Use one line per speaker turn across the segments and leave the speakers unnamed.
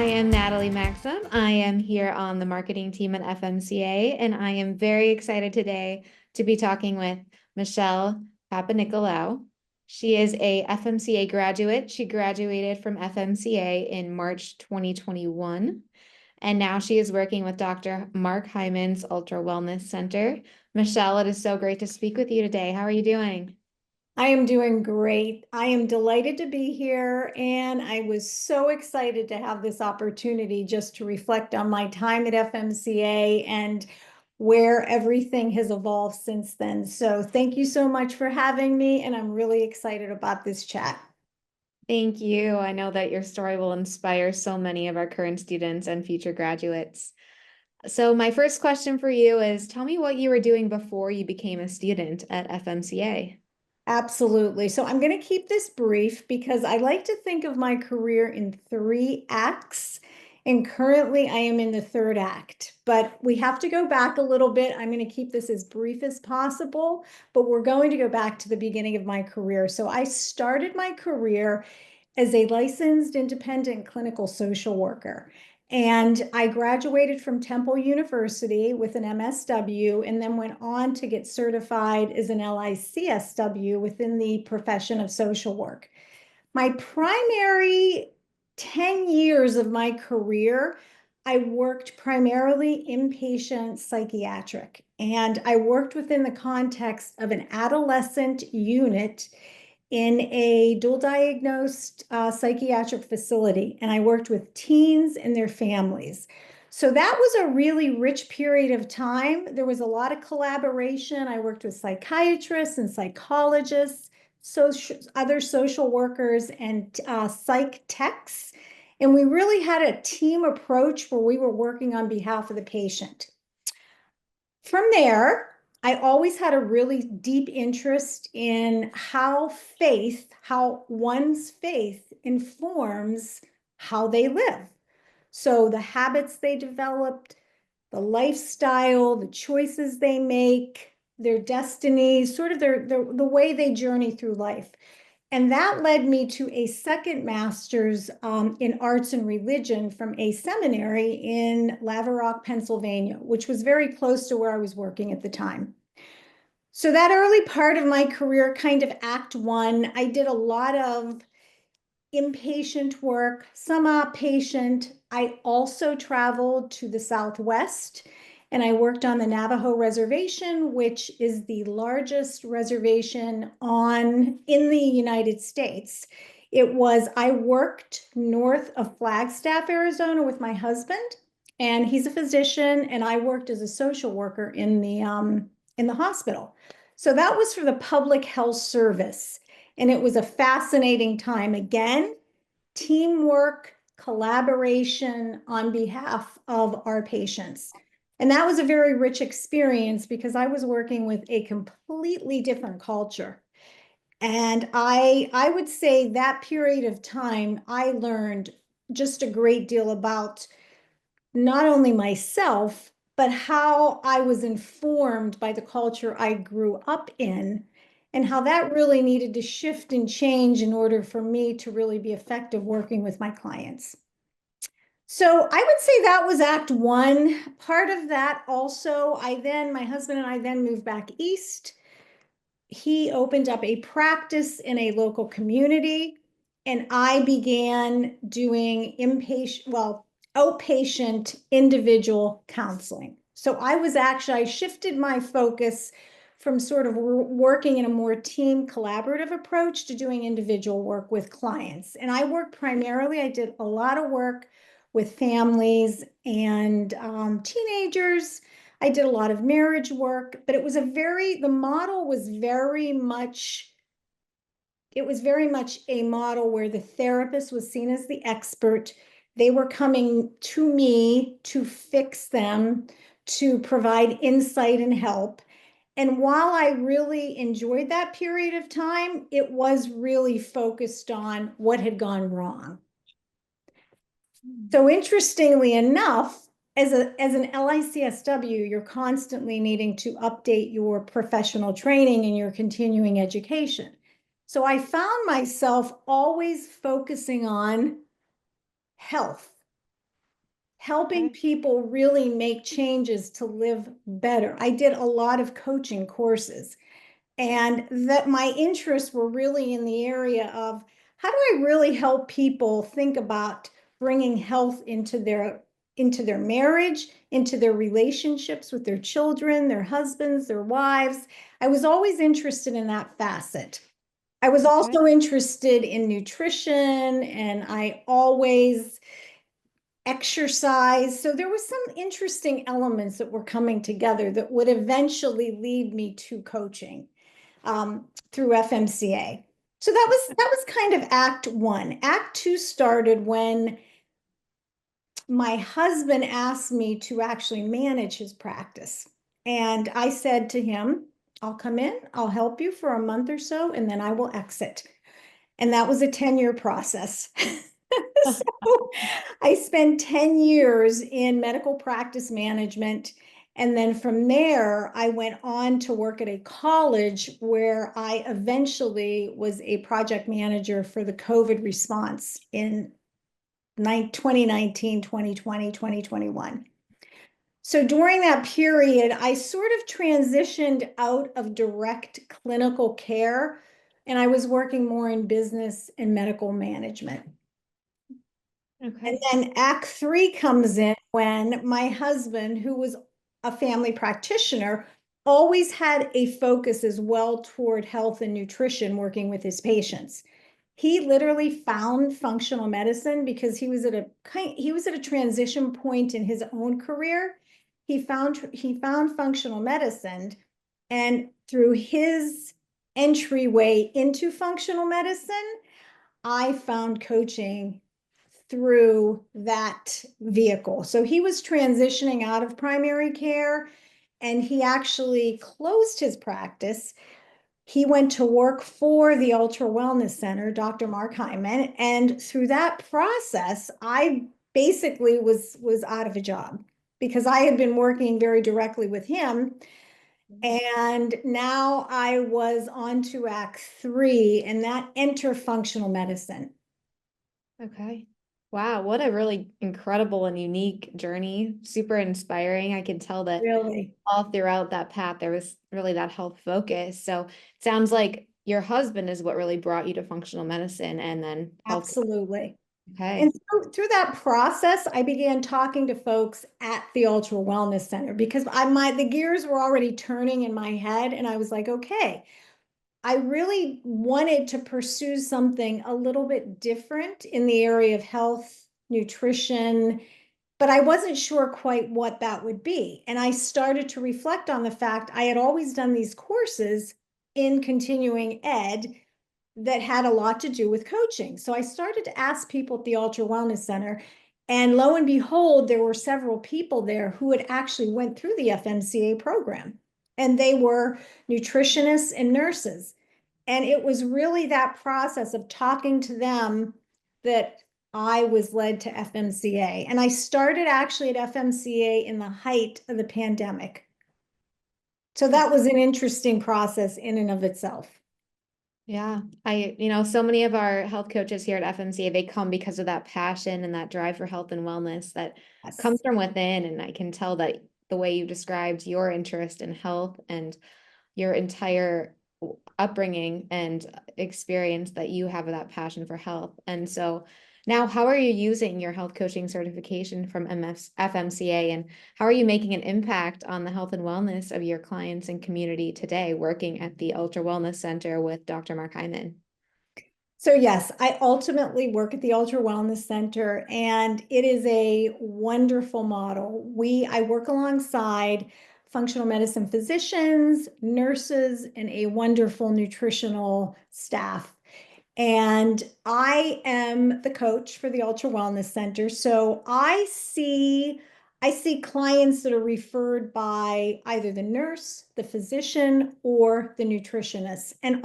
am Natalie Maxim. I am here on the marketing team at FMCA, and I am very excited today to be talking with Michelle Papanicolaou. She is a FMCA graduate. She graduated from FMCA in March 2021, and now she is working with Dr. Mark Hyman's UltraWellness Center. Michelle, it is so great to speak with you today. How are you doing?
I am doing great. I am delighted to be here, and I was so excited to have this opportunity just to reflect on my time at FMCA and where everything has evolved since then. So thank you so much for having me, and I'm really excited about this chat.
Thank you. I know that your story will inspire so many of our current students and future graduates. So my first question for you is, tell me what you were doing before you became a student at FMCA.
Absolutely. So I'm going to keep this brief because I like to think of my career in three acts. And currently I am in the third act, but we have to go back a little bit. I'm going to keep this as brief as possible, but we're going to go back to the beginning of my career. So I started my career as a licensed independent clinical social worker. And I graduated from Temple University with an MSW and then went on to get certified as an LICSW within the profession of social work. My primary 10 years of my career, I worked primarily inpatient psychiatric, and I worked within the context of an adolescent unit in a dual diagnosed psychiatric facility, and I worked with teens and their families. So that was a really rich period of time. There was a lot of collaboration. I worked with psychiatrists and psychologists, other social workers, and psych techs. And we really had a team approach where we were working on behalf of the patient. From there, I always had a really deep interest in how one's faith informs how they live. So the habits they developed, the lifestyle, the choices they make, their destinies, sort of the way they journey through life. And that led me to a second master's in arts and religion from a seminary in Laverack, Pennsylvania, which was very close to where I was working at the time. So that early part of my career, kind of act one, I did a lot of inpatient work, some outpatient. I also traveled to the Southwest and I worked on the Navajo Reservation, which is the largest reservation in the United States. I worked north of Flagstaff, Arizona with my husband, and he's a physician, and I worked as a social worker in the hospital. So that was for the Public Health Service. And it was a fascinating time. Again, teamwork, collaboration on behalf of our patients. And that was a very rich experience because I was working with a completely different culture. And I would say that period of time, I learned just a great deal about not only myself, but how I was informed by the culture I grew up in and how that really needed to shift and change in order for me to really be effective working with my clients. So I would say that was act one. Part of that also, my husband and I then moved back east. He opened up a practice in a local community, and I began doing outpatient individual counseling. So I shifted my focus from sort of working in a more team collaborative approach to doing individual work with clients. And I did a lot of work with families and teenagers. I did a lot of marriage work, but the model was very much, it was very much a model where the therapist was seen as the expert. They were coming to me to fix them, to provide insight and help. And while I really enjoyed that period of time, it was really focused on what had gone wrong. So interestingly enough, as an LICSW, you're constantly needing to update your professional training and your continuing education. So I found myself always focusing on health helping
Okay.
people really make changes to live better. I did a lot of coaching courses, and that my interests were really in the area of how do I really help people think about bringing health into their marriage, into their relationships with their children, their husbands, their wives. I was always interested in that facet. I was
Okay.
also interested in nutrition, and I always exercise. So there was some interesting elements that were coming together that would eventually lead me to coaching through FMCA. So that was kind of act one. Act two started when my husband asked me to actually manage his practice. And I said to him, I'll come in, I'll help you for a month or so, and then I will exit. And that was a 10-year process. So I spent 10 years in medical practice management. And then from there, I went on to work at a college where I eventually was a project manager for the COVID response in 2019, 2020, 2021. So during that period, I sort of transitioned out of direct clinical care, and I was working more in business and medical management. And
Okay.
then Act Three comes in when my husband, who was a family practitioner, always had a focus as well toward health and nutrition working with his patients. He literally found functional medicine because he was at a transition point in his own career. He found functional medicine, and through his entryway into functional medicine, I found coaching through that vehicle. So he was transitioning out of primary care, and he actually closed his practice. He went to work for the UltraWellness Center, Dr. Mark Hyman, and through that process, I basically was out of a job because I had been working very directly with him. And now I was on to Act Three, and that interfunctional medicine.
Okay. Wow, what a really incredible and unique journey. Super inspiring. I can tell that
Really,
all throughout that path, there was really that health focus. So it sounds like your husband is what really brought you to functional medicine and then health.
absolutely. And
Okay.
through that process, I began talking to folks at the Ultra Wellness Center because the gears were already turning in my head, and I was like, okay, I really wanted to pursue something a little bit different in the area of health, nutrition, but I wasn't sure quite what that would be. And I started to reflect on the fact I had always done these courses in continuing ed that had a lot to do with coaching. So I started to ask people at the Ultra Wellness Center, and lo and behold, there were several people there who had actually went through the FMCA program, and they were nutritionists and nurses. And it was really that process of talking to them that I was led to FMCA. And I started actually at FMCA in the height of the pandemic. So that was an interesting process in and of itself.
Yeah, so many of our health coaches here at FMCA, they come because of that passion and that drive for health and wellness that comes
Yes,
from within. And I can tell that the way you described your interest in health and your entire upbringing and experience that you have that passion for health. And so now, how are you using your health coaching certification from FMCA, and how are you making an impact on the health and wellness of your clients and community today, working at the Ultra Wellness Center with Dr. Mark Hyman?
so yes, I ultimately work at the Ultra Wellness Center, and it is a wonderful model. I work alongside functional medicine physicians, nurses, and a wonderful nutritional staff. And I am the coach for the Ultra Wellness Center. So I see clients that are referred by either the nurse, the physician, or the nutritionist. And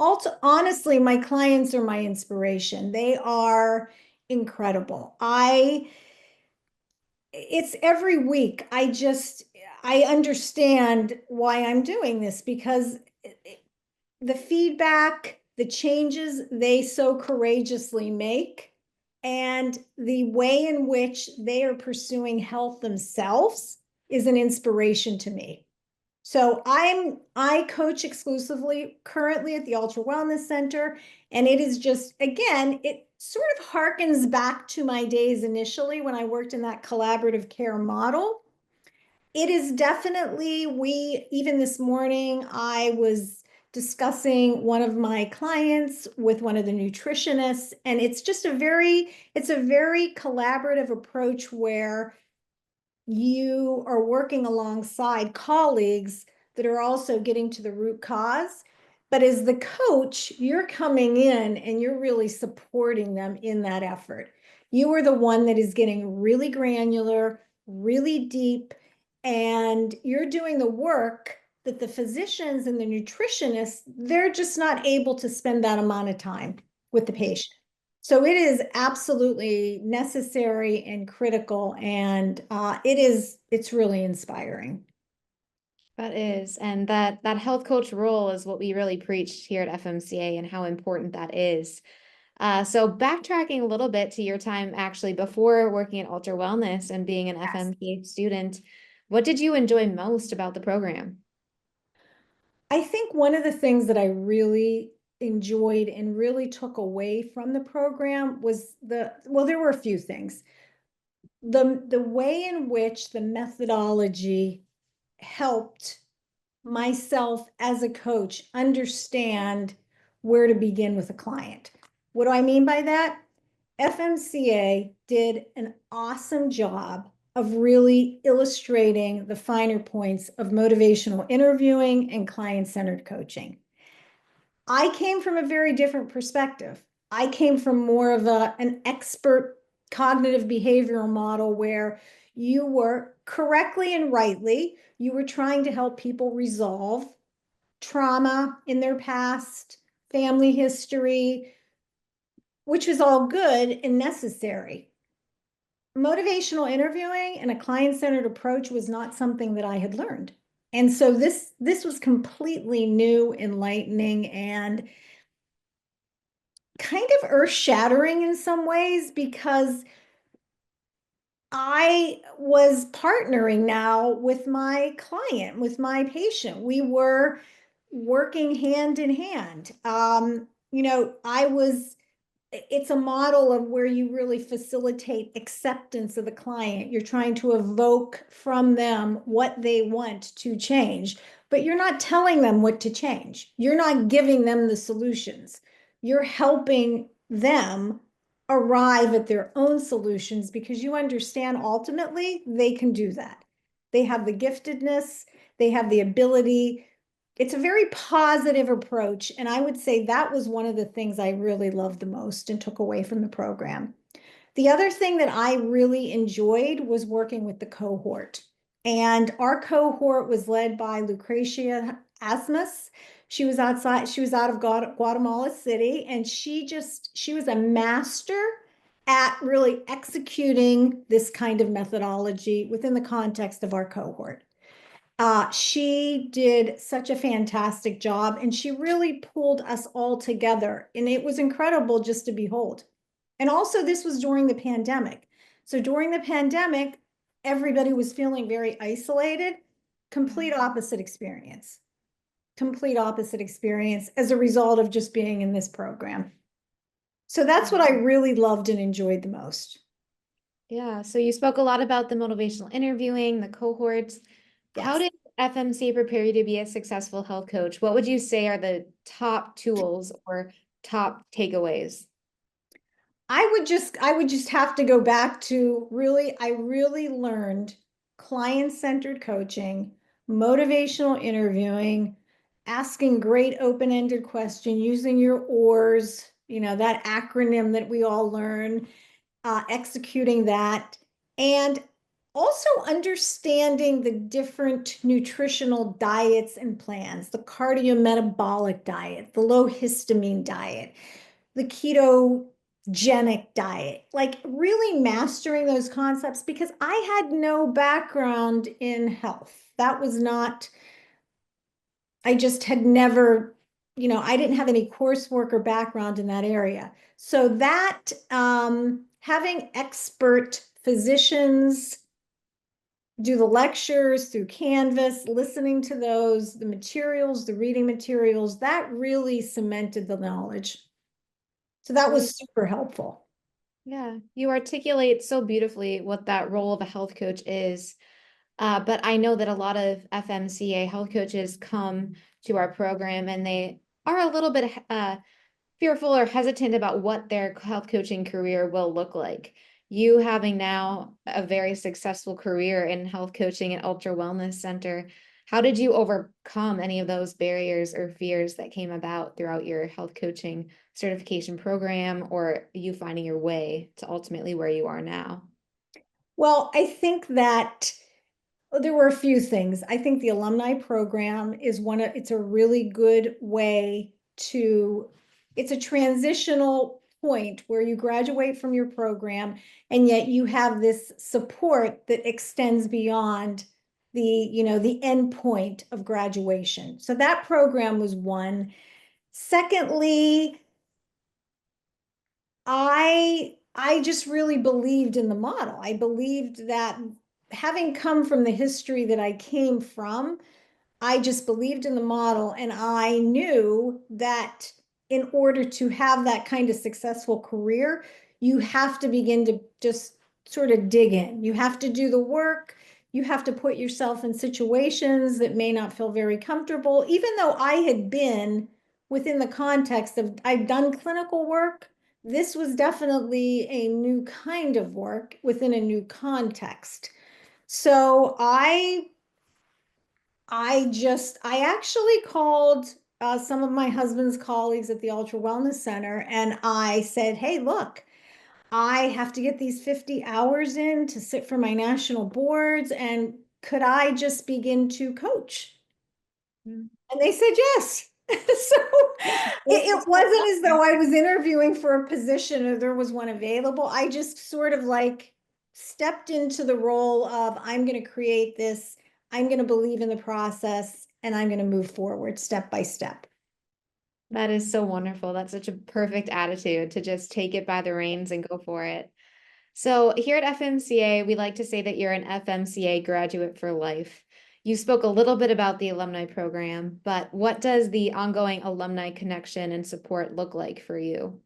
also, honestly, my clients are my inspiration. They are incredible. It's every week. I understand why I'm doing this because the feedback, the changes they so courageously make and the way in which they are pursuing health themselves is an inspiration to me. So I coach exclusively currently at the UltraWellness Center, and it is just, again, it sort of harkens back to my days initially when I worked in that collaborative care model. It is definitely, even this morning, I was discussing one of my clients with one of the nutritionists, and it's just it's a very collaborative approach where you are working alongside colleagues that are also getting to the root cause. But as the coach, you're coming in and you're really supporting them in that effort. You are the one that is getting really granular, really deep, and you're doing the work that the physicians and the nutritionists, they're just not able to spend that amount of time with the patient. So it is absolutely necessary and critical, and it's really inspiring.
That is, and that health coach role is what we really preach here at FMCA and how important that is. So backtracking a little bit to your time actually before working at Ultra Wellness and being an
Yes.
FMCA student, what did you enjoy most about the program?
I think one of the things that I really enjoyed and really took away from the program was well, there were a few things. The way in which the methodology helped myself as a coach understand where to begin with a client. What do I mean by that? FMCA did an awesome job of really illustrating the finer points of motivational interviewing and client-centered coaching. I came from a very different perspective. I came from more of an expert cognitive behavioral model where you were correctly and rightly, you were trying to help people resolve trauma in their past, family history, which was all good and necessary. Motivational interviewing and a client-centered approach was not something that I had learned. And so this was completely new, enlightening, and kind of earth-shattering in some ways because I was partnering now with my client, with my patient. We were working hand in hand. It's a model of where you really facilitate acceptance of the client. You're trying to evoke from them what they want to change, but you're not telling them what to change. You're not giving them the solutions. You're helping them arrive at their own solutions because you understand ultimately they can do that. They have the giftedness, they have the ability. It's a very positive approach. And I would say that was one of the things I really loved the most and took away from the program. The other thing that I really enjoyed was working with the cohort. And our cohort was led by Lucretia Asmus. She was out of Guatemala City, and she was a master at really executing this kind of methodology within the context of our cohort. She did such a fantastic job, and she really pulled us all together, and it was incredible just to behold. And also, this was during the pandemic. So during the pandemic, everybody was feeling very isolated. Complete opposite experience. Complete opposite experience as a result of just being in this program. So that's what I really loved and enjoyed the most.
Yeah, so you spoke a lot about the motivational interviewing, the cohorts. How
Yes.
did FMC prepare you to be a successful health coach? What would you say are the top tools or top takeaways?
I would just have to go back to I really learned client-centered coaching, motivational interviewing, asking great open-ended question, using your OARs, that acronym that we all learn, executing that, and also understanding the different nutritional diets and plans, the cardiometabolic diet, the low histamine diet, the ketogenic diet, like really mastering those concepts because I had no background in health. That was not, I just had never I didn't have any coursework or background in that area. So that having expert physicians do the lectures through Canvas, listening to those, the materials, the reading materials, that really cemented the knowledge. So that
Really,
was super helpful.
yeah, you articulate so beautifully what that role of a health coach is. But I know that a lot of FMCA health coaches come to our program and they are a little bit fearful or hesitant about what their health coaching career will look like. You having now a very successful career in health coaching at UltraWellness Center, how did you overcome any of those barriers or fears that came about throughout your health coaching certification program, or you finding your way to ultimately where you are now?
Well, I think that there were a few things. I think the alumni program is it's a really good way to, it's a transitional point where you graduate from your program and yet you have this support that extends beyond the end point of graduation. So that program was one. Secondly, I just really believed in the model. I believed that having come from the history that I came from, I just believed in the model, and I knew that in order to have that kind of successful career, you have to begin to just sort of dig in. You have to do the work. You have to put yourself in situations that may not feel very comfortable. Even though I had been within the context of, I've done clinical work, this was definitely a new kind of work within a new context. So I actually called some of my husband's colleagues at the Ultra Wellness Center and I said, hey, look, I have to get these 50 hours in to sit for my national boards. And could I just begin to coach?
Mm.
And they said yes. So it wasn't as though I was interviewing for a position or there was one available. I just sort of like stepped into the role of I'm going to create this, I'm going to believe in the process, and I'm going to move forward step by step.
That is so wonderful. That's such a perfect attitude to just take it by the reins and go for it. So here at FMCA, we like to say that you're an FMCA graduate for life. You spoke a little bit about the alumni program, but what does the ongoing alumni connection and support look like for you?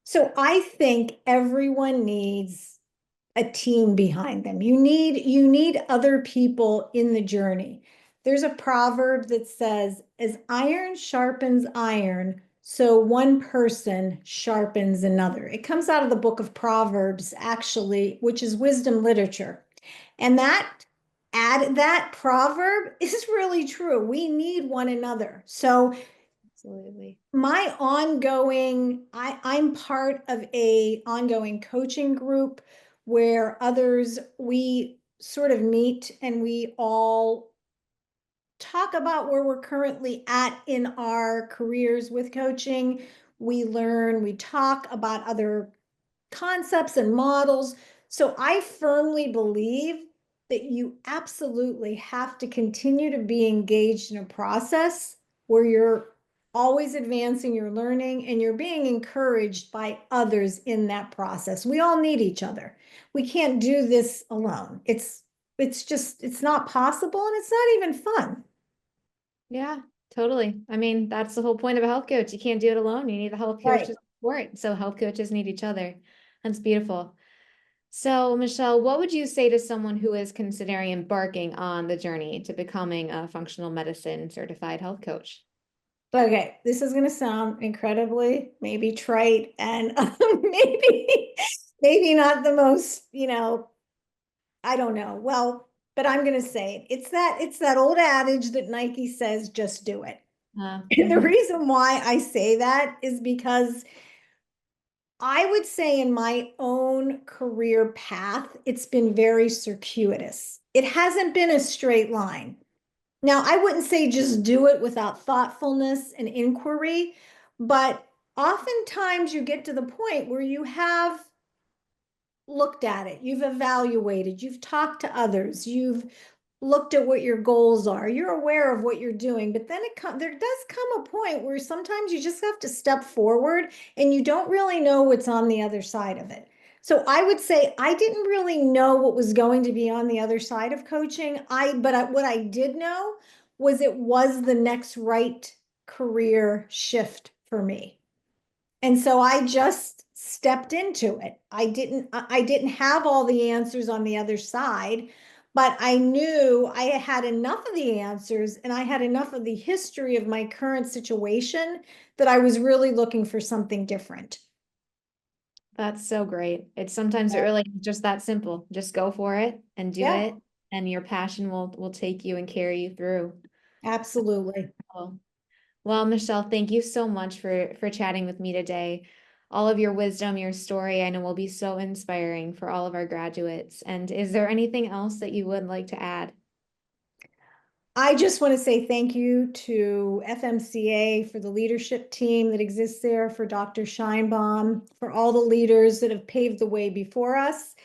So I think everyone needs a team behind them. You need other people in the journey. There's a proverb that says, as iron sharpens iron, so one person sharpens another. It comes out of the book of Proverbs, actually, which is wisdom literature. And that proverb is really true. We need one another. So
Absolutely.
my I'm part of a ongoing coaching group where others, we sort of meet and we all talk about where we're currently at in our careers with coaching. We learn, we talk about other concepts and models. So I firmly believe that you absolutely have to continue to be engaged in a process where you're always advancing your learning and you're being encouraged by others in that process. We all need each other. We can't do this alone. It's not possible and it's not even fun.
Yeah, totally. I mean, that's the whole point of a health coach. You can't do it alone. You need the health coach
Right.
to support. So health coaches need each other. That's beautiful. So, Michelle, what would you say to someone who is considering embarking on the journey to becoming a functional medicine certified health coach?
Okay, this is going to sound incredibly maybe trite and maybe maybe not the most, I don't know. Well, but I'm going to say it. It's that old adage that Nike says just do it. And the
Mhm.
reason why I say that is because I would say in my own career path, it's been very circuitous. It hasn't been a straight line. Now, I wouldn't say just do it without thoughtfulness and inquiry, but oftentimes you get to the point where you have looked at it, you've evaluated, you've talked to others, you've looked at what your goals are. You're aware of what you're doing, but then there does come a point where sometimes you just have to step forward and you don't really know what's on the other side of it. So I would say I didn't really know what was going to be on the other side of coaching. What I did know was it was the next right career shift for me. And so I just stepped into it. I didn't have all the answers on the other side, but I knew I had enough of the answers and I had enough of the history of my current situation that I was really looking for something different.
That's so great. It's sometimes it really is just that simple. Just go for it and do
Yeah,
it, and your passion will take you and carry you through.
absolutely.
Well, well, Michelle, thank you so much for chatting with me today. All of your wisdom, your story, I know will be so inspiring for all of our graduates. And is there anything else that you would like to add?
I just want to say thank you to FMCA for the leadership team that exists there, for Dr. Scheinbaum, for all the leaders that have paved the way before us.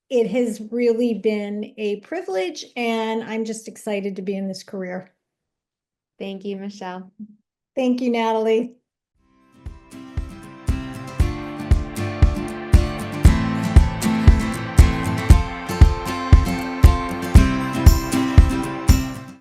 It has really been a privilege, and I'm just excited to be in this career.
Thank you, Michelle.
Thank you, Natalie.